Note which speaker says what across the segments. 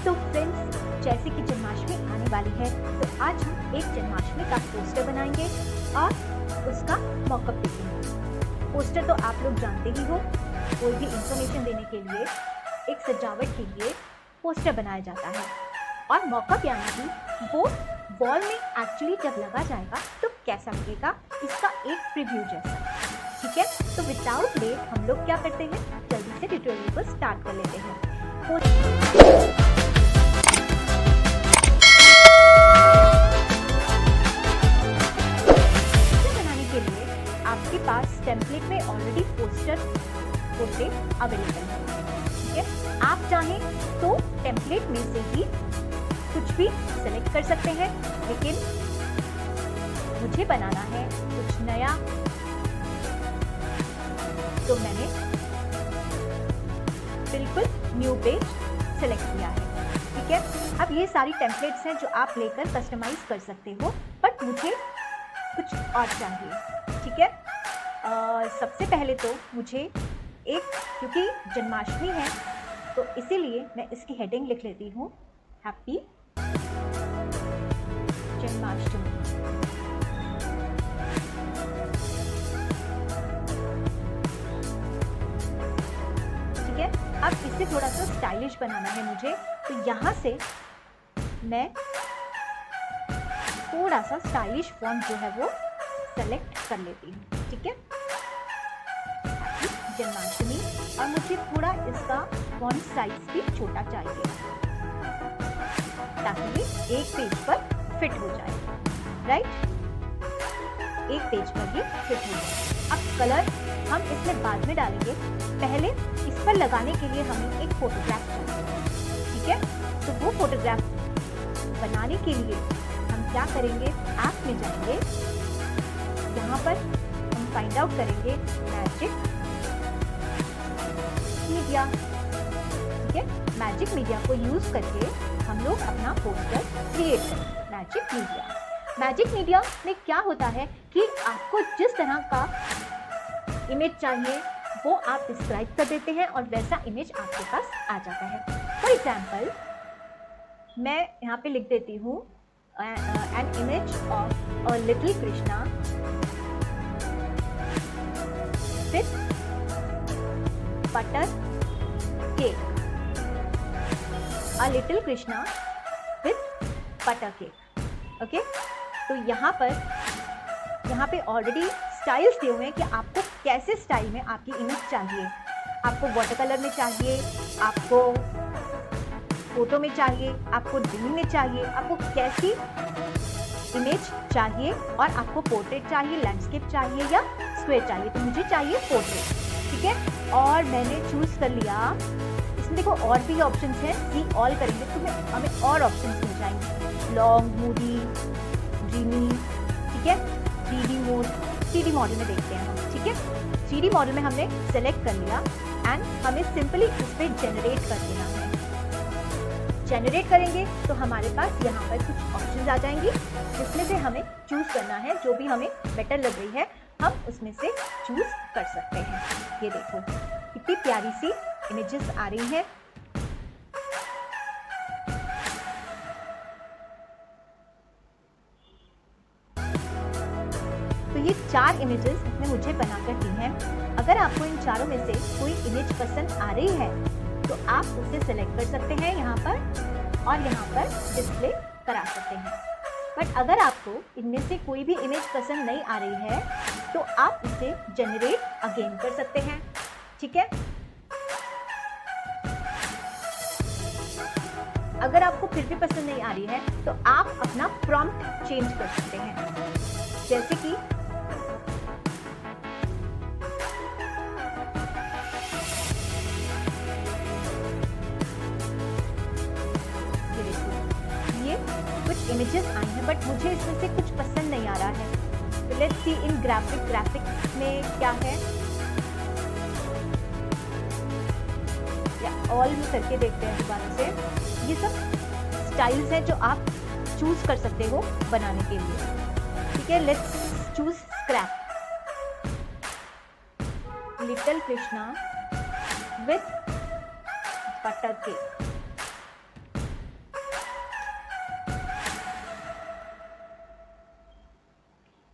Speaker 1: तो फ्रेंड्स, जैसे कि जन्माष्टमी आने वाली है तो आज हम एक जन्माष्टमी का पोस्टर बनाएंगे और उसका मॉकअप देखेंगे। पोस्टर तो आप लोग जानते ही हो, कोई भी इंफॉर्मेशन देने के लिए, एक सजावट के लिए पोस्टर बनाया जाता है। और मॉकअप यानी कि वो वॉल में एक्चुअली जब लगा जाएगा तो कैसा लगेगा, इसका एक प्रीव्यू जैसा। ठीक है, तो विदाउट लेट हम लोग क्या करते हैं, जल्दी से ट्यूटोरियल को स्टार्ट कर लेते हैं। बनाने के लिए आपके पास टेम्पलेट में ऑलरेडी पोस्टर अवेलेबल है। ठीक है, आप चाहें तो टेम्पलेट में से ही कुछ भी सेलेक्ट कर सकते हैं, लेकिन मुझे बनाना है कुछ नया, तो मैंने बिल्कुल न्यू पेज सेलेक्ट किया है। ठीक है, अब ये सारी टेम्पलेट्स हैं जो आप लेकर कस्टमाइज कर सकते हो, बट मुझे कुछ और चाहिए। ठीक है, सबसे पहले तो मुझे क्योंकि जन्माष्टमी है तो इसीलिए मैं इसकी हेडिंग लिख लेती हूँ, हैप्पी जन्माष्टमी। ठीक है, अब इसे थोड़ा सा स्टाइलिश बनाना है मुझे, तो यहाँ से मैं थोड़ा सा स्टाइलिश फॉन्ट जो है वो सेलेक्ट कर लेती हूँ। ठीक है, हैप्पी जन्माष्टमी, और मुझे थोड़ा इसका फॉन्ट साइज भी छोटा चाहिए ताकि ये एक पेज पर फिट हो जाए। राइट, एक पेज पर ये फिट हो जाए। अब कलर हम इसमें बाद में डालेंगे, पहले इस पर लगाने के लिए हमें एक फोटोग्राफ चाहिए। ठीक है, तो वो फोटोग्राफ बनाने के लिए हम क्या करेंगे, ऐप में जाएंगे, यहाँ पर हम फाइंड आउट करेंगे मैजिक मीडिया। ठीक है, मैजिक मीडिया को यूज करके हम लोग अपना पोस्टर क्रिएट करेंगे। मैजिक मीडिया में क्या होता है कि आपको जिस तरह का इमेज चाहिए वो आप डिस्क्राइब कर देते हैं और वैसा इमेज आपके पास आ जाता है। फॉर एग्जाम्पल, मैं यहाँ पे लिख देती हूँ an image of a little Krishna with butter cake. A little Krishna with butter cake. Okay, तो यहाँ पे ऑलरेडी स्टाइल्स दिए हुए हैं कि आपको कैसे स्टाइल में आपकी इमेज चाहिए। आपको वाटर कलर में चाहिए, आपको फोटो में चाहिए, आपको ड्रीम में चाहिए, आपको कैसी इमेज चाहिए, और आपको पोर्ट्रेट चाहिए, लैंडस्केप चाहिए या स्क्वायर चाहिए। तो मुझे चाहिए पोर्ट्रेट। ठीक है, और मैंने चूज कर लिया। इसमें देखो और भी ऑप्शंस हैं, सी ऑल करेंगे तो हमें और ऑप्शंस मिल जाएंगे, लॉन्ग, मूडी, ड्रीमी। ठीक है, 3D मॉडल में देखते हैं हम। ठीक है, 3D मॉडल में हमने सेलेक्ट कर लिया एंड हमें सिंपली इस पर जनरेट कर देना है। जनरेट करेंगे तो हमारे पास यहाँ पर कुछ ऑप्शंस आ जाएंगी, जिसमें से हमें चूज करना है, जो भी हमें बेटर लग रही है हम उसमें से चूज कर सकते हैं। ये देखो कितनी प्यारी सी इमेजेस आ रही हैं। तो ये 4 इमेजेस इसने मुझे बनाकर दी हैं। अगर आपको इन चारों में से कोई इमेज पसंद आ रही है तो आप उसे सेलेक्ट कर सकते हैं यहाँ पर और यहाँ पर डिस्प्ले करा सकते हैं। बट अगर आपको इनमें से कोई भी इमेज पसंद नहीं आ रही है तो आप इसे जनरेट अगेन कर सकते हैं। ठीक है, अगर आपको फिर भी पसंद नहीं आ रही है तो आप अपना प्रॉम्प्ट चेंज कर सकते हैं, जैसे कि ये कुछ इमेजेस आई हैं बट मुझे इसमें से कुछ पसंद नहीं आ रहा है। तो लेट्स सी इन ग्राफिक्स में क्या है, या ऑल में करके देखते हैं दोबारा से। ये सब स्टाइल्स हैं जो आप चूज कर सकते हो बनाने के लिए। ठीक है, let's choose scrap, little Krishna with butter cake.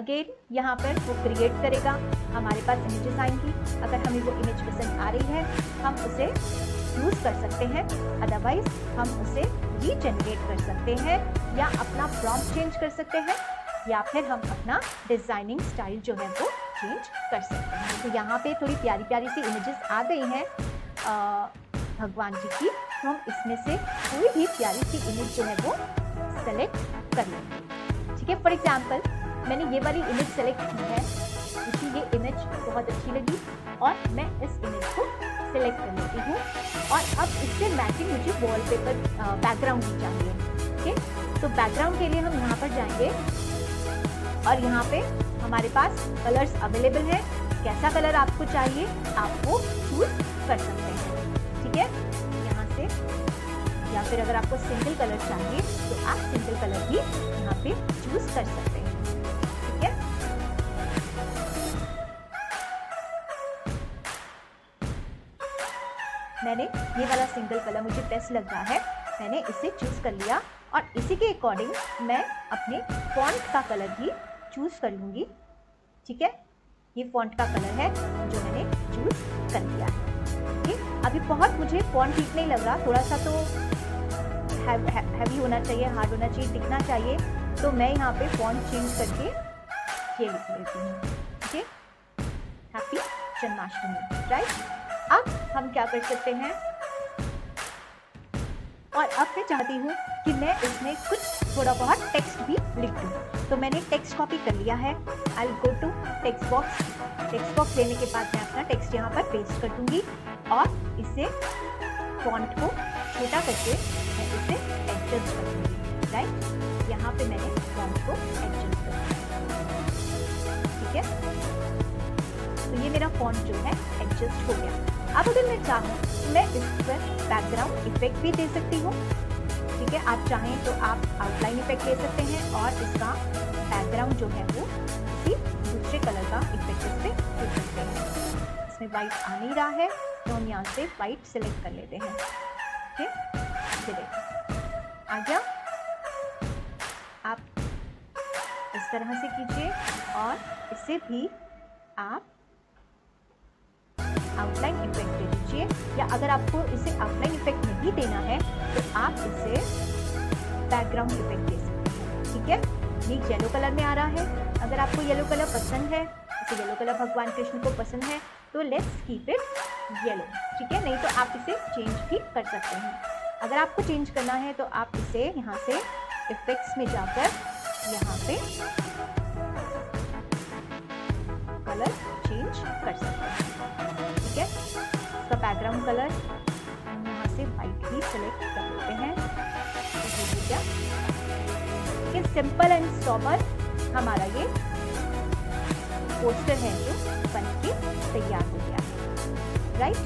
Speaker 1: Again यहाँ पर वो क्रिएट करेगा, हमारे पास इमेजेस आएंगी। अगर हमें वो इमेज पसंद आ रही है हम उसे यूज़ कर सकते हैं, अदरवाइज हम उसे रीजनरेट कर सकते हैं या अपना प्रॉम्प्ट चेंज कर सकते हैं या फिर हम अपना डिज़ाइनिंग स्टाइल जो है वो चेंज कर सकते हैं। तो यहाँ पे थोड़ी प्यारी प्यारी सी इमेजेस आ गई हैं भगवान जी की, तो हम इसमें से कोई भी प्यारी सी इमेज जो है वो सेलेक्ट कर लेंगे। ठीक है, फॉर एग्जाम्पल मैंने ये वाली इमेज सेलेक्ट की है, मुझे ये इमेज बहुत अच्छी लगी और मैं इस इमेज को सिलेक्ट कर लेती हूँ। और अब इससे मैचिंग मुझे वॉलपेपर बैकग्राउंड भी चाहिए। ठीक है, तो बैकग्राउंड के लिए हम यहाँ पर जाएंगे और यहाँ पे हमारे पास कलर्स अवेलेबल हैं। कैसा कलर आपको चाहिए आप वो चूज कर सकते हैं। ठीक है, यहाँ से, या फिर अगर आपको सिंगल कलर चाहिए तो आप सिंगल कलर भी यहाँ पे चूज कर सकते हैं। ठीक है, मैंने ये वाला सिंगल कलर मुझे बेस्ट लग रहा है, मैंने इसे चूज कर लिया और इसी के अकॉर्डिंग मैं अपने फॉन्ट का कलर भी चूज कर लूँगी। ठीक है, ये फॉन्ट का कलर है जो मैंने चूज कर लिया है। ठीक, अभी बहुत मुझे फॉन्ट ठीक नहीं लग रहा, थोड़ा सा तो हैवी होना चाहिए, हार्ड होना चाहिए, दिखना चाहिए, तो मैं यहाँ पे फॉन्ट चेंज करके ये लिख लेती हूँ। ठीक है, हैप्पी जन्माष्टमी, राइट। अब हम क्या कर सकते हैं, और अब मैं चाहती हूँ कि मैं इसमें कुछ थोड़ा बहुत टेक्स्ट भी लिख दूँ, तो मैंने टेक्स्ट कॉपी कर लिया है। I will go to text box. Text box लेने के बाद मैं अपना टेक्स्ट यहाँ पर पेस्ट कर दूँगी और इसे फॉन्ट को छोटा करके मैं इसे एडजस्ट कर दूँगी। राइट, यहाँ पे मैंने फॉन्ट को एडजस्ट कर दिया। ठीक है, तो ये मेरा फॉन्ट जो है एडजस्ट हो गया। अब अगर मैं चाहूँ मैं इस पर बैकग्राउंड इफेक्ट भी दे सकती हूँ। ठीक है, आप चाहें तो आप आउटलाइन इफेक्ट दे सकते हैं और इसका बैकग्राउंड जो है वो किसी दूसरे कलर का इफेक्ट इस पर दे सकते हैं। इसमें वाइट आ नहीं रहा है तो हम यहाँ से वाइट सेलेक्ट कर लेते हैं। ठीक है, ये देखिए आ गया। आप इस तरह से कीजिए और इसे भी आप आउटलाइन इफेक्ट दे दीजिए, या अगर आपको इसे आउटलाइन इफेक्ट नहीं देना है तो आप इसे बैकग्राउंड इफेक्ट दे सकते हैं। ठीक है, ये येलो कलर में आ रहा है। अगर आपको येलो कलर पसंद है, जैसे येलो कलर भगवान कृष्ण को पसंद है, तो लेट्स कीप इट येलो। ठीक है, नहीं तो आप इसे चेंज भी कर सकते हैं। अगर आपको चेंज करना है तो आप इसे यहाँ से इफेक्ट्स में जाकर यहाँ पे कलर चेंज कर सकते हैं। ठीक है, इसका बैकग्राउंड कलर हम यहाँ से वाइट ही सिलेक्ट कर लेते हैं। तो क्या ये सिंपल एंड सोबर हमारा ये पोस्टर है जो बन के तैयार हो गया है। राइट,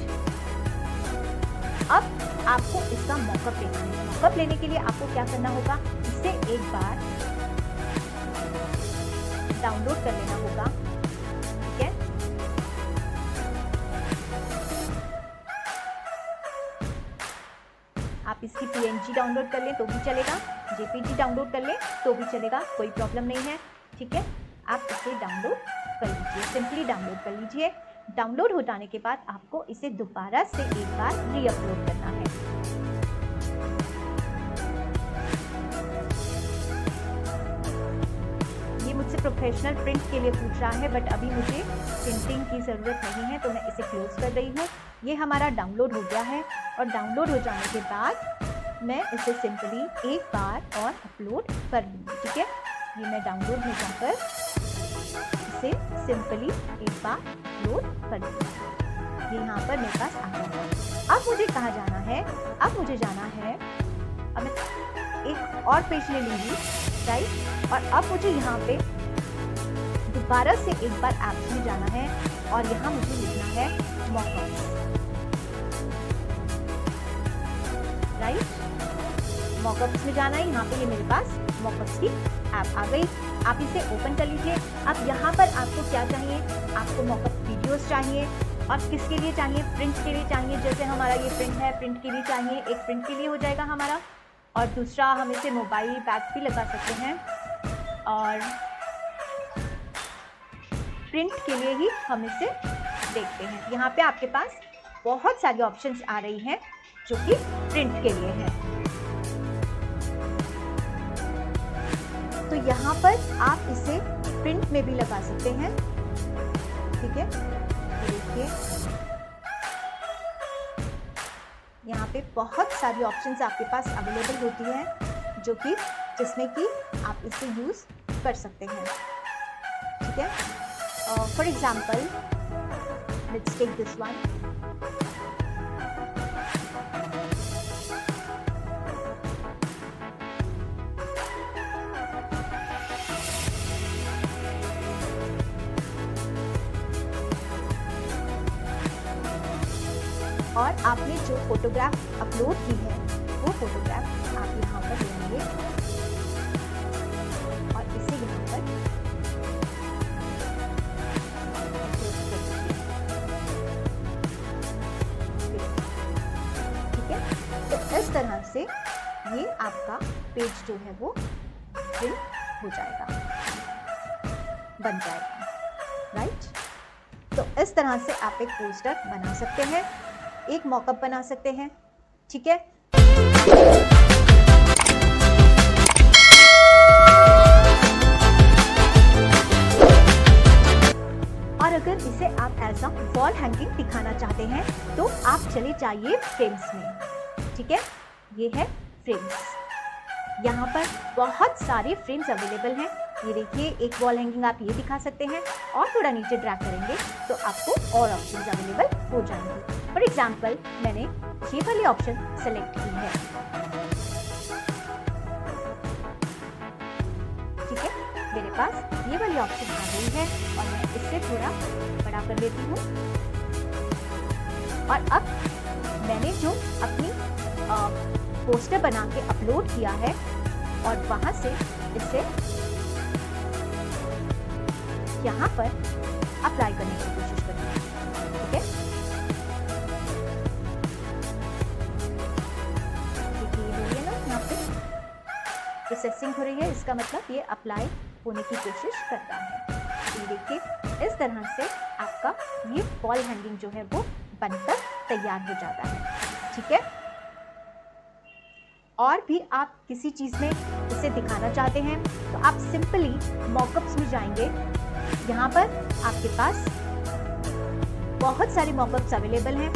Speaker 1: अब आपको इसका मॉकअप लेना है। मॉकअप लेने के लिए आपको क्या करना होगा, इसे एक बार डाउनलोड कर लेना होगा। ठीक है, आप इसकी PNG डाउनलोड कर लें तो भी चलेगा, JPG डाउनलोड कर लें तो भी चलेगा, कोई प्रॉब्लम नहीं है। ठीक है, आप इसे डाउनलोड कर लीजिए, सिंपली डाउनलोड कर लीजिए। डाउनलोड हो जाने के बाद आपको इसे दोबारा से एक बार रीअपलोड करना है। ये मुझसे प्रोफेशनल प्रिंट के लिए पूछ रहा है, बट अभी मुझे प्रिंटिंग की ज़रूरत नहीं है तो मैं इसे क्लोज कर रही हूँ। ये हमारा डाउनलोड हो गया है और डाउनलोड हो जाने के बाद मैं इसे सिंपली एक बार और अपलोड कर लूँगी। ठीक है, ये मैं डाउनलोड में जाकर इसे सिंपली एक बार अपलोड कर लूँगी। ये यहाँ पर मेरे पास आ गया है। अब मुझे कहाँ जाना है, अब मुझे जाना है, अब मैं एक और पेज ले लूँगी। राइट, और अब मुझे यहाँ पे दोबारा से एक बार ऐप्स में जाना है और यहाँ मुझे लिखना है मॉकअप्स। राइट, मॉकअप्स में जाना है। यहाँ पे ये मेरे पास मॉकअप्स की ऐप आ गई। आप इसे ओपन कर लीजिए। अब यहाँ पर आपको क्या चाहिए, आपको मॉकअप वीडियोस चाहिए और किसके लिए चाहिए, प्रिंट के लिए चाहिए। जैसे हमारा ये प्रिंट है, प्रिंट के लिए चाहिए, एक प्रिंट के लिए हो जाएगा हमारा, और दूसरा हम इसे मोबाइल बैग भी लगा सकते हैं और प्रिंट के लिए ही हम इसे देखते हैं। यहाँ पे आपके पास बहुत सारी ऑप्शंस आ रही हैं जो कि प्रिंट के लिए है। तो यहाँ पर आप इसे प्रिंट में भी लगा सकते हैं, ठीक है। देखिए यहाँ पे बहुत सारी ऑप्शंस आपके पास अवेलेबल होती हैं जो कि जिसमें कि आप इसे यूज कर सकते हैं, ठीक है। For example let's take this one. और आपने जो फोटोग्राफ अपलोड की है वो फोटोग्राफ आप यहाँ पर लेंगे और इसे यहाँ पर ठीक है। तो इस तरह से ये आपका पेज जो है वो प्रिंट हो जाएगा, बन जाएगा, राइट। तो इस तरह से आप एक पोस्टर बना सकते हैं, एक मॉकअप बना सकते हैं, ठीक है। और अगर इसे आप एज अ वॉल हैंगिंग दिखाना चाहते हैं तो आप चले जाइए फ्रेम्स में, ठीक है। ये है फ्रेम्स, यहाँ पर बहुत सारे फ्रेम्स अवेलेबल हैं। ये देखिए एक वॉल हैंगिंग आप ये दिखा सकते हैं और थोड़ा नीचे ड्रैग करेंगे तो आपको और ऑप्शंस अवेलेबल हो जाएंगे। फॉर एग्जाम्पल मैंने ये वाली ऑप्शन सेलेक्ट की है, ठीक है। मेरे पास ये वाली ऑप्शन आ गई है और मैं इससे थोड़ा बड़ा कर लेती हूँ। और अब मैंने जो अपनी पोस्टर बना के अपलोड किया है और वहां से इसे यहाँ पर अप्लाई करने की कोशिश करती हूँ, ठीक है। देखिए हो रही है ना, यहाँ पे प्रोसेसिंग हो रही है, इसका मतलब ये अप्लाई होने की कोशिश करता है। ये देखिए इस तरह से आपका ये वॉल हैंगिंग जो है वो बनकर तैयार हो जाता है, ठीक है। और भी आप किसी चीज में इसे दिखाना चाहते हैं तो आप सिंपली मॉकअप्स में जाएंगे। यहाँ पर आपके पास बहुत सारे मॉकअप्स अवेलेबल हैं।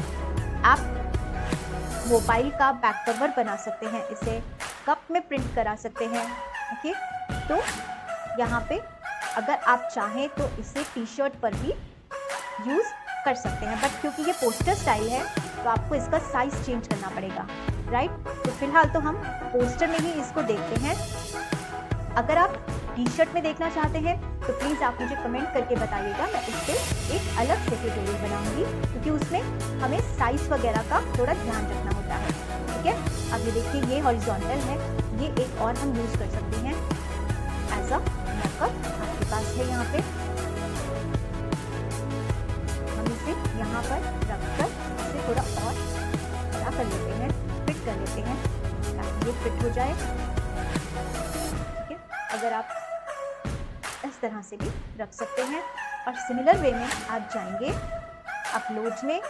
Speaker 1: आप मोबाइल का बैक कवर बना सकते हैं, इसे कप में प्रिंट करा सकते हैं, ओके। तो यहाँ पे अगर आप चाहें तो इसे टी शर्ट पर भी यूज कर सकते हैं, बट क्योंकि ये पोस्टर स्टाइल है तो आपको इसका साइज चेंज करना पड़ेगा, राइट। तो फिलहाल तो हम पोस्टर में ही इसको देखते हैं। अगर आप टी शर्ट में देखना चाहते हैं तो प्लीज़ आप मुझे कमेंट करके बताइएगा, मैं इस पर एक अलग से ट्यूटोरियल बनाऊंगी क्योंकि उसमें हमें साइज वगैरह का थोड़ा ध्यान रखना होता है, ठीक है। अब ये देखिए ये हॉरिजॉन्टल है, ये एक और हम यूज कर सकते हैं एज अ मॉकअप, आपके पास है यहाँ पे। हम इसे यहाँ पर रखकर इसे थोड़ा और बड़ा कर लेते हैं, फिट कर लेते हैं ताकि ये फिट हो जाए, ठीक है। अगर आप इस तरह से भी रख सकते हैं और सिमिलर वे में आप जाएंगे अपलोड में,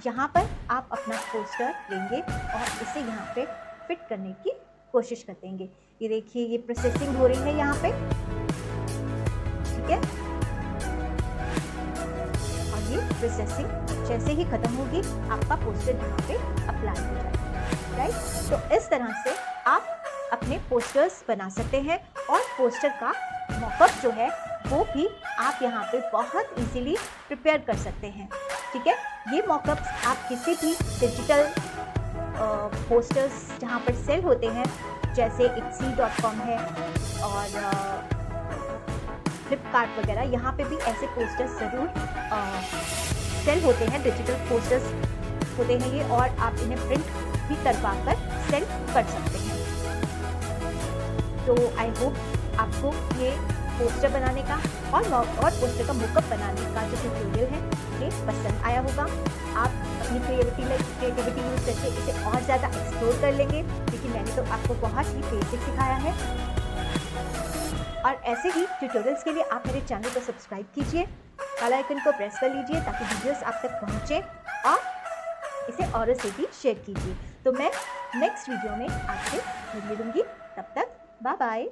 Speaker 1: यहाँ पर आप अपना पोस्टर लेंगे और इसे यहाँ पे फिट करने की कोशिश कर देंगे। ये देखिए ये प्रोसेसिंग हो रही है यहाँ पे, ठीक है। और ये प्रोसेसिंग जैसे ही खत्म होगी आपका पोस्टर यहाँ पे अप्लाई हो जाएगा, राइट। तो इस तरह से आप अपने पोस्टर्स बना सकते हैं और पोस्टर का मॉकअप जो है वो भी आप यहाँ पे बहुत इजीली प्रिपेयर कर सकते हैं, ठीक है। ये मॉकअप्स आप किसी भी डिजिटल पोस्टर्स जहाँ पर सेल होते हैं जैसे etsy.com है और फ्लिपकार्ट वगैरह, यहाँ पे भी ऐसे पोस्टर्स ज़रूर सेल होते हैं, डिजिटल पोस्टर्स होते हैं ये, और आप इन्हें प्रिंट भी करवा कर सेल कर सकते हैं। तो आई होप आपको ये पोस्टर बनाने का और पोस्टर का मॉकअप बनाने का जो ट्यूटोरियल है ये पसंद आया होगा। आप अपनी क्रिएटिविटी यूज़ करके इसे और ज़्यादा एक्सप्लोर कर लेंगे, क्योंकि मैंने तो आपको बहुत ही बेसिक सिखाया है। और ऐसे ही ट्यूटोरियल्स के लिए आप मेरे चैनल को सब्सक्राइब कीजिए, बेल आइकन को प्रेस कर लीजिए ताकि वीडियोस आप तक पहुंचे और इसे औरों से भी शेयर कीजिए। तो मैं नेक्स्ट वीडियो में आपसे मिलूंगी, तब तक बाय बाय।